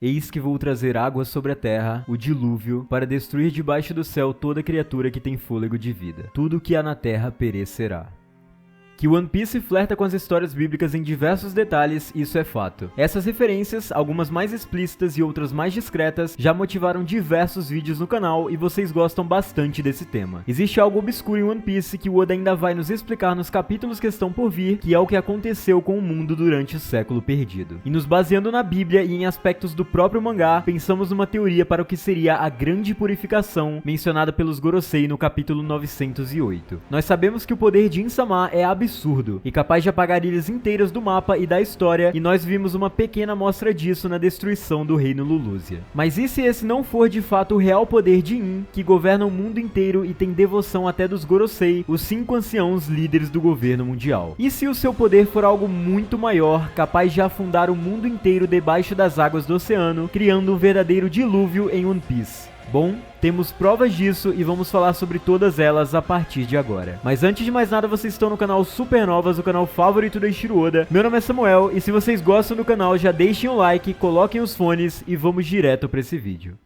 Eis que vou trazer águas sobre a terra, o dilúvio, para destruir debaixo do céu toda criatura que tem fôlego de vida. Tudo o que há na terra perecerá. Que One Piece flerta com as histórias bíblicas em diversos detalhes, isso é fato. Essas referências, algumas mais explícitas e outras mais discretas, já motivaram diversos vídeos no canal e vocês gostam bastante desse tema. Existe algo obscuro em One Piece que o Oda ainda vai nos explicar nos capítulos que estão por vir, que é o que aconteceu com o mundo durante o século perdido. E nos baseando na Bíblia e em aspectos do próprio mangá, pensamos numa teoria para o que seria a grande purificação mencionada pelos Gorosei no capítulo 908. Nós sabemos que o poder de Insama é absurdo e capaz de apagar ilhas inteiras do mapa e da história, e nós vimos uma pequena amostra disso na destruição do reino Lulusia. Mas e se esse não for de fato o real poder de In, que governa o mundo inteiro e tem devoção até dos Gorosei, os 5 anciãos líderes do governo mundial? E se o seu poder for algo muito maior, capaz de afundar o mundo inteiro debaixo das águas do oceano, criando um verdadeiro dilúvio em One Piece? Bom, temos provas disso e vamos falar sobre todas elas a partir de agora. Mas antes de mais nada, vocês estão no canal Supernovas, o canal favorito da Eiichiro Oda. Meu nome é Samuel e se vocês gostam do canal, já deixem um like, coloquem os fones e vamos direto para esse vídeo.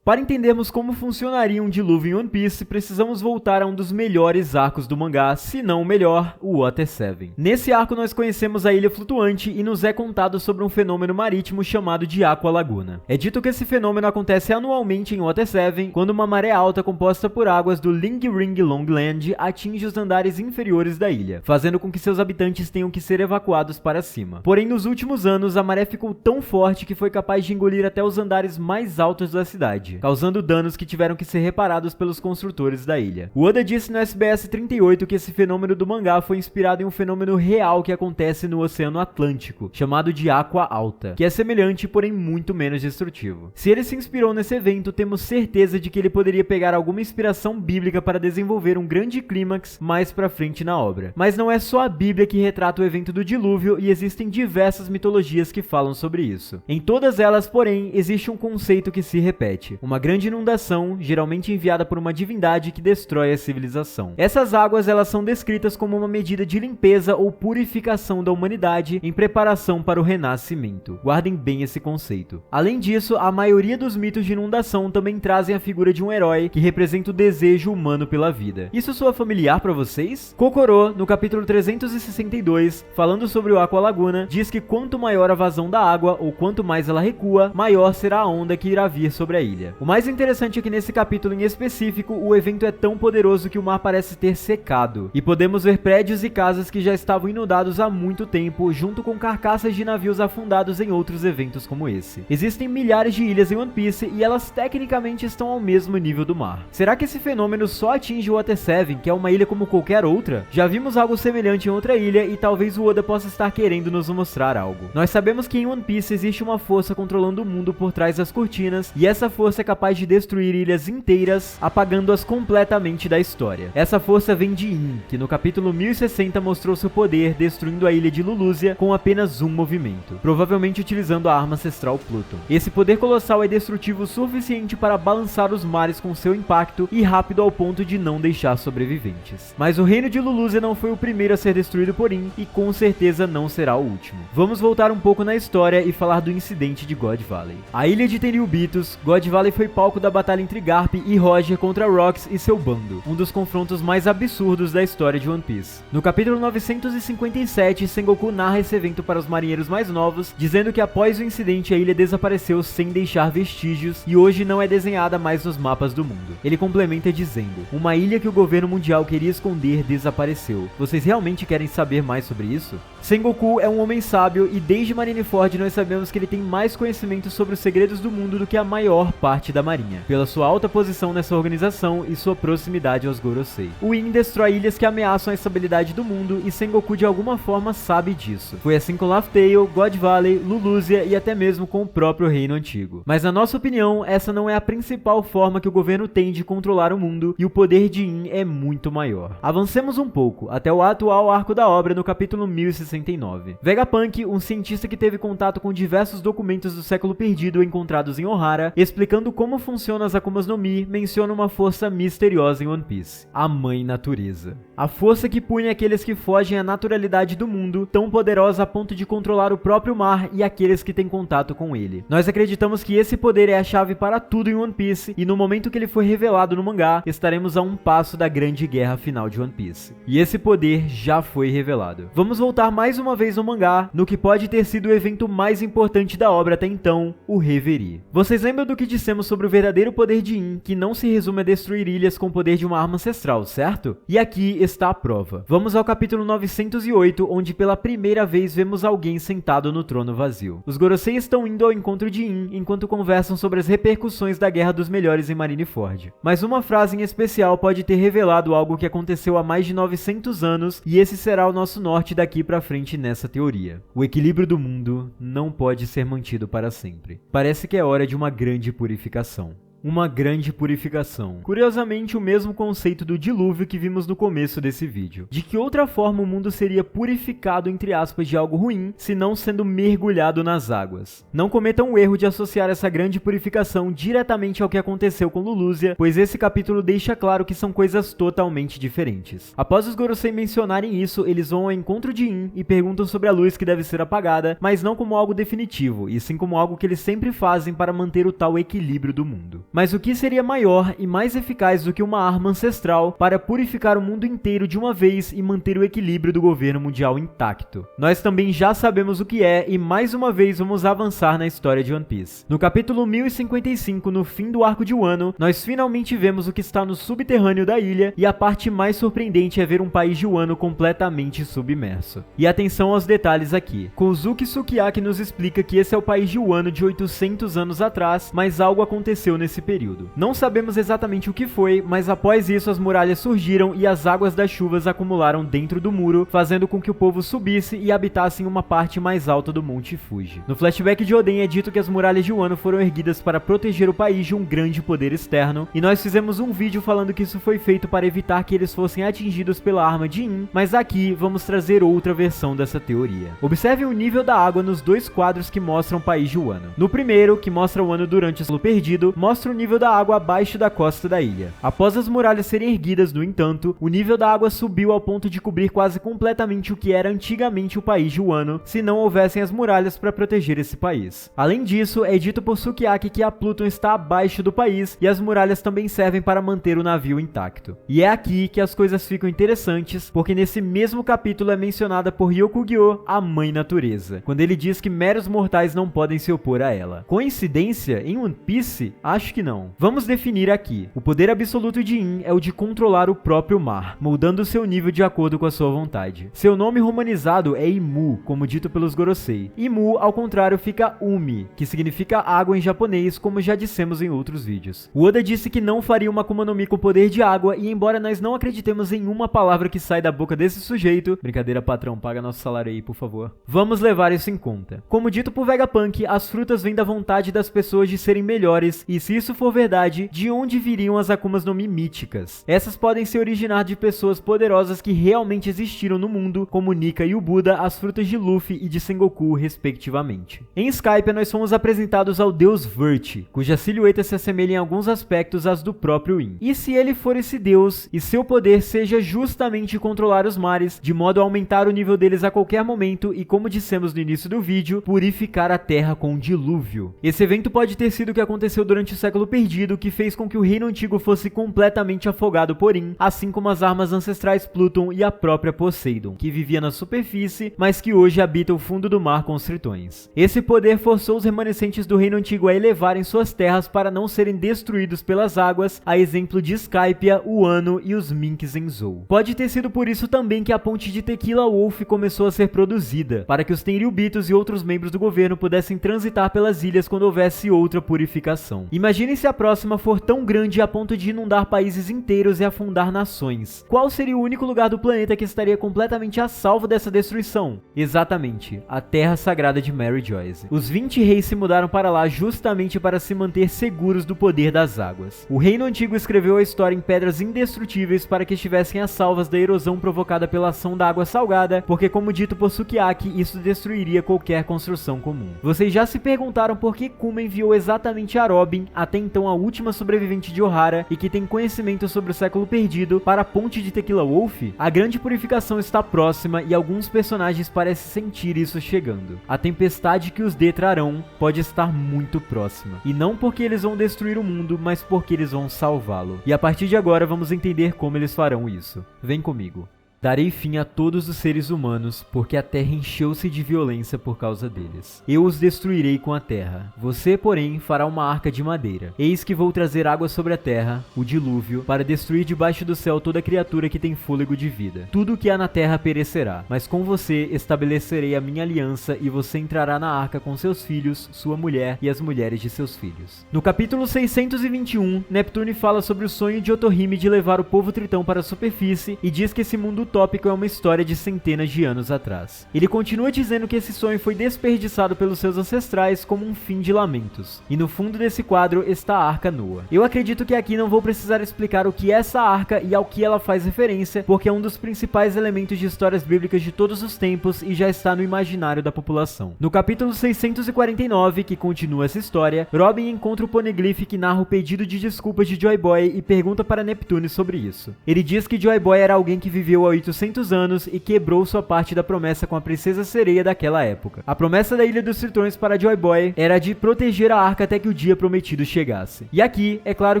Para entendermos como funcionaria um dilúvio em One Piece, precisamos voltar a um dos melhores arcos do mangá, se não o melhor, o Water 7. Nesse arco nós conhecemos a Ilha Flutuante e nos é contado sobre um fenômeno marítimo chamado de Aqua Laguna. É dito que esse fenômeno acontece anualmente em Water 7, quando uma maré alta composta por águas do Ling Ring Longland atinge os andares inferiores da ilha, fazendo com que seus habitantes tenham que ser evacuados para cima. Porém, nos últimos anos, a maré ficou tão forte que foi capaz de engolir até os andares mais altos da cidade, causando danos que tiveram que ser reparados pelos construtores da ilha. O Oda disse no SBS 38 que esse fenômeno do mangá foi inspirado em um fenômeno real que acontece no Oceano Atlântico, chamado de Aqua Alta, que é semelhante, porém muito menos destrutivo. Se ele se inspirou nesse evento, temos certeza de que ele poderia pegar alguma inspiração bíblica para desenvolver um grande clímax mais pra frente na obra. Mas não é só a Bíblia que retrata o evento do dilúvio e existem diversas mitologias que falam sobre isso. Em todas elas, porém, existe um conceito que se repete: uma grande inundação, geralmente enviada por uma divindade que destrói a civilização. Essas águas elas são descritas como uma medida de limpeza ou purificação da humanidade em preparação para o renascimento. Guardem bem esse conceito. Além disso, a maioria dos mitos de inundação também trazem a figura de um herói que representa o desejo humano pela vida. Isso soa familiar para vocês? Kokoro, no capítulo 362, falando sobre o Aqua Laguna, diz que quanto maior a vazão da água ou quanto mais ela recua, maior será a onda que irá vir sobre a ilha. O mais interessante é que nesse capítulo em específico, o evento é tão poderoso que o mar parece ter secado, e podemos ver prédios e casas que já estavam inundados há muito tempo, junto com carcaças de navios afundados em outros eventos como esse. Existem milhares de ilhas em One Piece e elas tecnicamente estão ao mesmo nível do mar. Será que esse fenômeno só atinge o Water 7, que é uma ilha como qualquer outra? Já vimos algo semelhante em outra ilha e talvez o Oda possa estar querendo nos mostrar algo. Nós sabemos que em One Piece existe uma força controlando o mundo por trás das cortinas, e essa força é capaz de destruir ilhas inteiras, apagando-as completamente da história. Essa força vem de In, que no capítulo 1060 mostrou seu poder destruindo a ilha de Lulusia com apenas um movimento, provavelmente utilizando a arma ancestral Pluton. Esse poder colossal é destrutivo o suficiente para balançar os mares com seu impacto e rápido ao ponto de não deixar sobreviventes. Mas o reino de Lulusia não foi o primeiro a ser destruído por In e com certeza não será o último. Vamos voltar um pouco na história e falar do incidente de God Valley. A ilha de Tenryubitos, God Valley foi palco da batalha entre Garp e Roger contra Rox e seu bando, um dos confrontos mais absurdos da história de One Piece. No capítulo 957, Sengoku narra esse evento para os marinheiros mais novos, dizendo que após o incidente a ilha desapareceu sem deixar vestígios e hoje não é desenhada mais nos mapas do mundo. Ele complementa dizendo: uma ilha que o governo mundial queria esconder desapareceu. Vocês realmente querem saber mais sobre isso? Sengoku é um homem sábio e desde Marineford nós sabemos que ele tem mais conhecimento sobre os segredos do mundo do que a maior parte parte da marinha, pela sua alta posição nessa organização e sua proximidade aos Gorosei. O In destrói ilhas que ameaçam a estabilidade do mundo e Sengoku de alguma forma sabe disso. Foi assim com Laugh Tale, God Valley, Lulusia e até mesmo com o próprio Reino Antigo. Mas na nossa opinião, essa não é a principal forma que o governo tem de controlar o mundo e o poder de In é muito maior. Avancemos um pouco, até o atual arco da obra no capítulo 1069. Vegapunk, um cientista que teve contato com diversos documentos do século perdido encontrados em Ohara, explicando como funcionam as Akumas no Mi, menciona uma força misteriosa em One Piece: a Mãe Natureza. A força que pune aqueles que fogem à naturalidade do mundo, tão poderosa a ponto de controlar o próprio mar e aqueles que têm contato com ele. Nós acreditamos que esse poder é a chave para tudo em One Piece, e no momento que ele foi revelado no mangá, estaremos a um passo da grande guerra final de One Piece. E esse poder já foi revelado. Vamos voltar mais uma vez no mangá, no que pode ter sido o evento mais importante da obra até então, o Reverie. Vocês lembram do que dissemos sobre o verdadeiro poder de In, que não se resume a destruir ilhas com o poder de uma arma ancestral, certo? E aqui está a prova. Vamos ao capítulo 908, onde pela primeira vez vemos alguém sentado no trono vazio. Os Gorosei estão indo ao encontro de In, enquanto conversam sobre as repercussões da Guerra dos Melhores em Marineford. Mas uma frase em especial pode ter revelado algo que aconteceu há mais de 900 anos, e esse será o nosso norte daqui pra frente nessa teoria. O equilíbrio do mundo não pode ser mantido para sempre. Parece que é hora de uma grande purificação. Uma grande purificação. Curiosamente, o mesmo conceito do dilúvio que vimos no começo desse vídeo. De que outra forma o mundo seria purificado, entre aspas, de algo ruim, se não sendo mergulhado nas águas. Não cometam o erro de associar essa grande purificação diretamente ao que aconteceu com Lulusia, pois esse capítulo deixa claro que são coisas totalmente diferentes. Após os Gorosei mencionarem isso, eles vão ao encontro de In e perguntam sobre a luz que deve ser apagada, mas não como algo definitivo, e sim como algo que eles sempre fazem para manter o tal equilíbrio do mundo. Mas o que seria maior e mais eficaz do que uma arma ancestral para purificar o mundo inteiro de uma vez e manter o equilíbrio do governo mundial intacto? Nós também já sabemos o que é e mais uma vez vamos avançar na história de One Piece. No capítulo 1055, no fim do arco de Wano, nós finalmente vemos o que está no subterrâneo da ilha e a parte mais surpreendente é ver um país de Wano completamente submerso. E atenção aos detalhes aqui. Kozuki Sukiyaki nos explica que esse é o país de Wano de 800 anos atrás, mas algo aconteceu nesse período. Não sabemos exatamente o que foi, mas após isso as muralhas surgiram e as águas das chuvas acumularam dentro do muro, fazendo com que o povo subisse e habitasse em uma parte mais alta do Monte Fuji. No flashback de Oden é dito que as muralhas de Wano foram erguidas para proteger o país de um grande poder externo, e nós fizemos um vídeo falando que isso foi feito para evitar que eles fossem atingidos pela arma de In, mas aqui vamos trazer outra versão dessa teoria. Observem o nível da água nos dois quadros que mostram o país de Wano. No primeiro, que mostra Wano durante o século perdido, mostra o nível da água abaixo da costa da ilha. Após as muralhas serem erguidas, no entanto, o nível da água subiu ao ponto de cobrir quase completamente o que era antigamente o país de Wano, se não houvessem as muralhas para proteger esse país. Além disso, é dito por Sukiyaki que a Pluton está abaixo do país e as muralhas também servem para manter o navio intacto. E é aqui que as coisas ficam interessantes, porque nesse mesmo capítulo é mencionada por Ryokugyo a Mãe Natureza, quando ele diz que meros mortais não podem se opor a ela. Coincidência em One Piece? Acho que não. Vamos definir aqui. O poder absoluto de In é o de controlar o próprio mar, moldando seu nível de acordo com a sua vontade. Seu nome romanizado é Imu, como dito pelos Gorosei. Imu, ao contrário, fica Umi, que significa água em japonês, como já dissemos em outros vídeos. O Oda disse que não faria uma Akuma no Mi com poder de água, e embora nós não acreditemos em uma palavra que sai da boca desse sujeito, brincadeira patrão, paga nosso salário aí, por favor, vamos levar isso em conta. Como dito por Vegapunk, as frutas vêm da vontade das pessoas de serem melhores, e se isso for verdade, de onde viriam as Akumas no Mi míticas? Essas podem se originar de pessoas poderosas que realmente existiram no mundo, como Nika e o Buda, as frutas de Luffy e de Sengoku, respectivamente. Em Skypiea, nós fomos apresentados ao deus Vert, cuja silhueta se assemelha em alguns aspectos às do próprio In. E se ele for esse deus, e seu poder seja justamente controlar os mares, de modo a aumentar o nível deles a qualquer momento e, como dissemos no início do vídeo, purificar a Terra com um dilúvio. Esse evento pode ter sido o que aconteceu durante o século perdido, que fez com que o Reino Antigo fosse completamente afogado por In, assim como as armas ancestrais Pluton e a própria Poseidon, que vivia na superfície, mas que hoje habita o fundo do mar com os tritões. Esse poder forçou os remanescentes do Reino Antigo a elevarem suas terras para não serem destruídos pelas águas, a exemplo de Skypiea, Wano e os Minks em Zou. Pode ter sido por isso também que a ponte de Tequila Wolf começou a ser produzida, para que os Tenryubitos e outros membros do governo pudessem transitar pelas ilhas quando houvesse outra purificação. Imagine Imagine se a próxima for tão grande a ponto de inundar países inteiros e afundar nações. Qual seria o único lugar do planeta que estaria completamente a salvo dessa destruição? Exatamente, a Terra Sagrada de Mary Joyce. Os 20 reis se mudaram para lá justamente para se manter seguros do poder das águas. O Reino Antigo escreveu a história em pedras indestrutíveis para que estivessem a salvas da erosão provocada pela ação da água salgada, porque, como dito por Sukiyaki, isso destruiria qualquer construção comum. Vocês já se perguntaram por que Kuma enviou exatamente a Robin, até então a última sobrevivente de Ohara e que tem conhecimento sobre o século perdido, para a ponte de Tequila Wolf? A grande purificação está próxima e alguns personagens parecem sentir isso chegando. A tempestade que os trarão pode estar muito próxima. E não porque eles vão destruir o mundo, mas porque eles vão salvá-lo. E a partir de agora vamos entender como eles farão isso. Vem comigo. Darei fim a todos os seres humanos, porque a terra encheu-se de violência por causa deles. Eu os destruirei com a terra. Você, porém, fará uma arca de madeira. Eis que vou trazer água sobre a terra, o dilúvio, para destruir debaixo do céu toda criatura que tem fôlego de vida. Tudo o que há na terra perecerá, mas com você estabelecerei a minha aliança e você entrará na arca com seus filhos, sua mulher e as mulheres de seus filhos. No capítulo 621, Neptune fala sobre o sonho de Otohime de levar o povo tritão para a superfície e diz que esse mundo tópico é uma história de centenas de anos atrás. Ele continua dizendo que esse sonho foi desperdiçado pelos seus ancestrais como um fim de lamentos. E no fundo desse quadro está a Arca Noa. Eu acredito que aqui não vou precisar explicar o que é essa arca e ao que ela faz referência, porque é um dos principais elementos de histórias bíblicas de todos os tempos e já está no imaginário da população. No capítulo 649, que continua essa história, Robin encontra o Poneglyph que narra o pedido de desculpas de Joy Boy e pergunta para Neptune sobre isso. Ele diz que Joy Boy era alguém que viveu há 800 anos e quebrou sua parte da promessa com a princesa sereia daquela época. A promessa da Ilha dos Tritões para Joy Boy era de proteger a arca até que o dia prometido chegasse. E aqui, é claro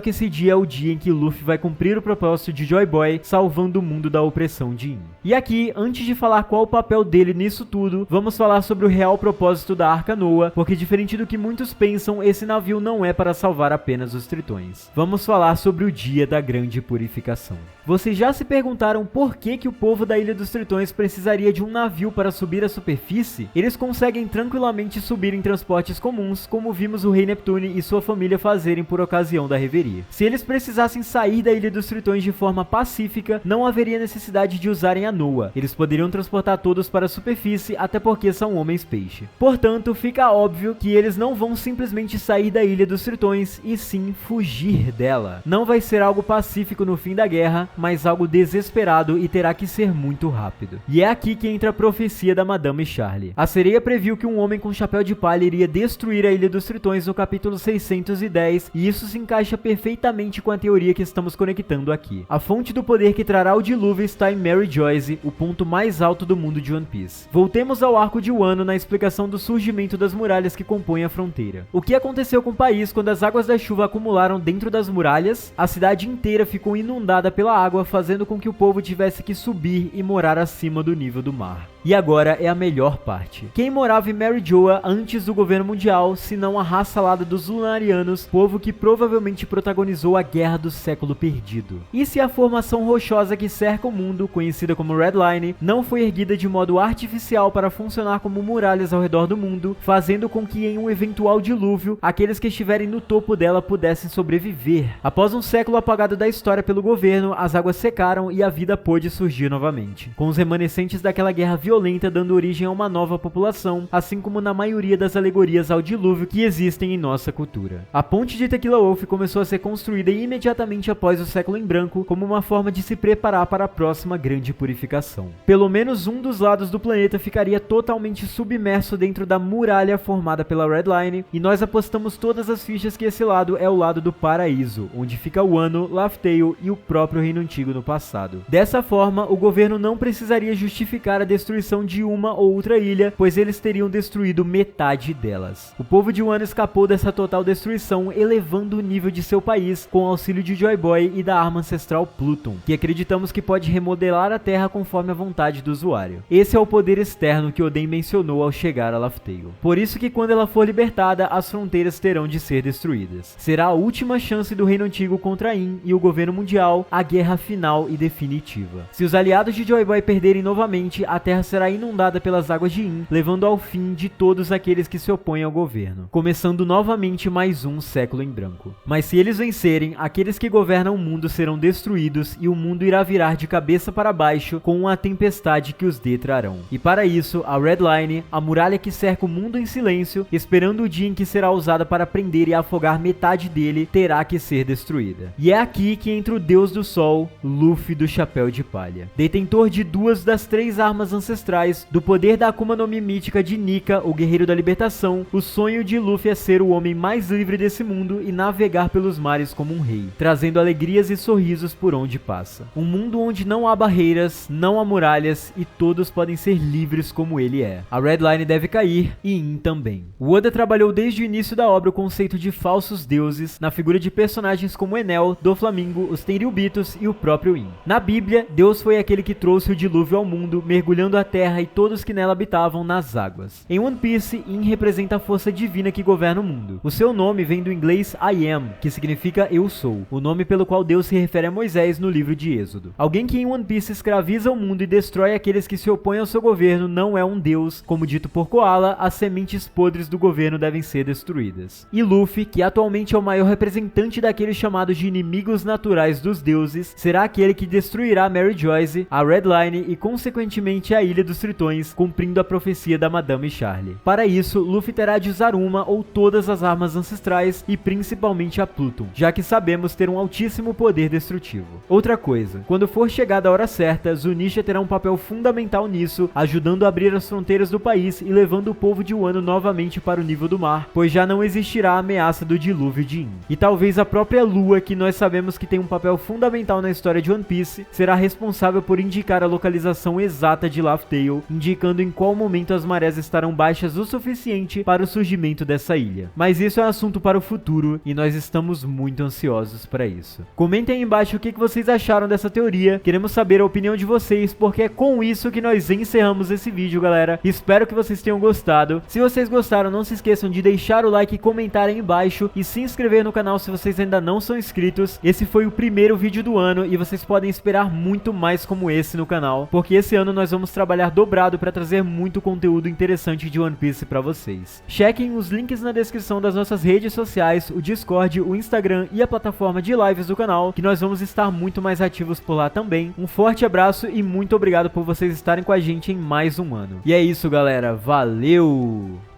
que esse dia é o dia em que Luffy vai cumprir o propósito de Joy Boy, salvando o mundo da opressão de In. E aqui, antes de falar qual o papel dele nisso tudo, vamos falar sobre o real propósito da Arca Noa, porque diferente do que muitos pensam, esse navio não é para salvar apenas os tritões. Vamos falar sobre o dia da grande purificação. Vocês já se perguntaram por que o povo da Ilha dos Tritões precisaria de um navio para subir à superfície? Eles conseguem tranquilamente subir em transportes comuns, como vimos o Rei Neptune e sua família fazerem por ocasião da reverie. Se eles precisassem sair da Ilha dos Tritões de forma pacífica, não haveria necessidade de usarem a Noa. Eles poderiam transportar todos para a superfície, até porque são homens-peixe. Portanto, fica óbvio que eles não vão simplesmente sair da Ilha dos Tritões, e sim fugir dela. Não vai ser algo pacífico no fim da guerra, mas algo desesperado e terá que ser muito rápido. E é aqui que entra a profecia da Madame Charlie. A sereia previu que um homem com chapéu de palha iria destruir a Ilha dos Tritões no capítulo 610, e isso se encaixa perfeitamente com a teoria que estamos conectando aqui. A fonte do poder que trará o dilúvio está em Mary Joyce, o ponto mais alto do mundo de One Piece. Voltemos ao arco de Wano na explicação do surgimento das muralhas que compõem a fronteira. O que aconteceu com o país quando as águas da chuva acumularam dentro das muralhas? A cidade inteira ficou inundada pela água, fazendo com que o povo tivesse que subir e morar acima do nível do mar. E agora é a melhor parte. Quem morava em Mary Joa antes do governo mundial, senão a raça alada dos Lunarianos, povo que provavelmente protagonizou a Guerra do Século Perdido? E se a formação rochosa que cerca o mundo, conhecida como Red Line, não foi erguida de modo artificial para funcionar como muralhas ao redor do mundo, fazendo com que em um eventual dilúvio, aqueles que estiverem no topo dela pudessem sobreviver? Após um século apagado da história pelo governo, as águas secaram e a vida pôde surgir novamente, com os remanescentes daquela guerra violenta dando origem a uma nova população, assim como na maioria das alegorias ao dilúvio que existem em nossa cultura. A ponte de Tequila Wolf começou a ser construída imediatamente após o século em branco, como uma forma de se preparar para a próxima grande purificação. Pelo menos um dos lados do planeta ficaria totalmente submerso dentro da muralha formada pela Red Line, e nós apostamos todas as fichas que esse lado é o lado do paraíso, onde fica Wano, Laugh Tale e o próprio Reino Antigo no passado. Dessa forma, o governo não precisaria justificar a destruição de uma ou outra ilha, pois eles teriam destruído metade delas. O povo de Wano escapou dessa total destruição, elevando o nível de seu país com o auxílio de Joy Boy e da arma ancestral Pluton, que acreditamos que pode remodelar a Terra conforme a vontade do usuário. Esse é o poder externo que Oden mencionou ao chegar a Laugh Tale. Por isso que quando ela for libertada, as fronteiras terão de ser destruídas. Será a última chance do Reino Antigo contra In e o governo mundial, a guerra final e definitiva. Se os aliados de Joy Boy perderem novamente, a Terra será inundada pelas águas de In, levando ao fim de todos aqueles que se opõem ao governo, começando novamente mais um século em branco. Mas se eles vencerem, aqueles que governam o mundo serão destruídos e o mundo irá virar de cabeça para baixo com uma tempestade que os detrarão. E para isso, a Red Line, a muralha que cerca o mundo em silêncio, esperando o dia em que será usada para prender e afogar metade dele, terá que ser destruída. E é aqui que entra o Deus do Sol, Luffy do Chapéu de Palha. Detentor de 2 das 3 armas ancestrais, do poder da Akuma no Mi mítica de Nika, o Guerreiro da Libertação, o sonho de Luffy é ser o homem mais livre desse mundo e navegar pelos mares como um rei, trazendo alegrias e sorrisos por onde passa. Um mundo onde não há barreiras, não há muralhas e todos podem ser livres como ele é. A Red Line deve cair e In também. O Oda trabalhou desde o início da obra o conceito de falsos deuses na figura de personagens como Enel, Doflamingo, os Tenryubitos e o próprio In. Na Bíblia, Deus foi aquele que trouxe o dilúvio ao mundo, mergulhando a terra e todos que nela habitavam nas águas. Em One Piece, In representa a força divina que governa o mundo. O seu nome vem do inglês I am, que significa eu sou, o nome pelo qual Deus se refere a Moisés no livro de Êxodo. Alguém que em One Piece escraviza o mundo e destrói aqueles que se opõem ao seu governo não é um deus, como dito por Koala, as sementes podres do governo devem ser destruídas. E Luffy, que atualmente é o maior representante daqueles chamados de inimigos naturais dos deuses, será aquele que destruirá Mary Joyce, a Red Line e consequentemente a Ilha dos Tritões, cumprindo a profecia da Madame Charlie. Para isso, Luffy terá de usar uma ou todas as armas ancestrais e principalmente a Pluton, já que sabemos ter um altíssimo poder destrutivo. Outra coisa, quando for chegada a hora certa, Zunisha terá um papel fundamental nisso, ajudando a abrir as fronteiras do país e levando o povo de Wano novamente para o nível do mar, pois já não existirá a ameaça do dilúvio de In. E talvez a própria Lua, que nós sabemos que tem um papel fundamental na história de One Piece, será responsável por indicar a localização exata de Laugh Tale, indicando em qual momento as marés estarão baixas o suficiente para o surgimento dessa ilha. Mas isso é assunto para o futuro e nós estamos muito ansiosos para isso. Comentem aí embaixo o que vocês acharam dessa teoria, queremos saber a opinião de vocês, porque é com isso que nós encerramos esse vídeo, galera. Espero que vocês tenham gostado. Se vocês gostaram, não se esqueçam de deixar o like e comentar aí embaixo e se inscrever no canal se vocês ainda não são inscritos. Esse foi o primeiro vídeo do ano e vocês podem esperar muito mais como esse no canal, porque esse ano nós vamos trabalhar dobrado para trazer muito conteúdo interessante de One Piece para vocês. Chequem os links na descrição das nossas redes sociais, o Discord, o Instagram e a plataforma de lives do canal, que nós vamos estar muito mais ativos por lá também. Um forte abraço e muito obrigado por vocês estarem com a gente em mais um ano. E é isso, galera. Valeu!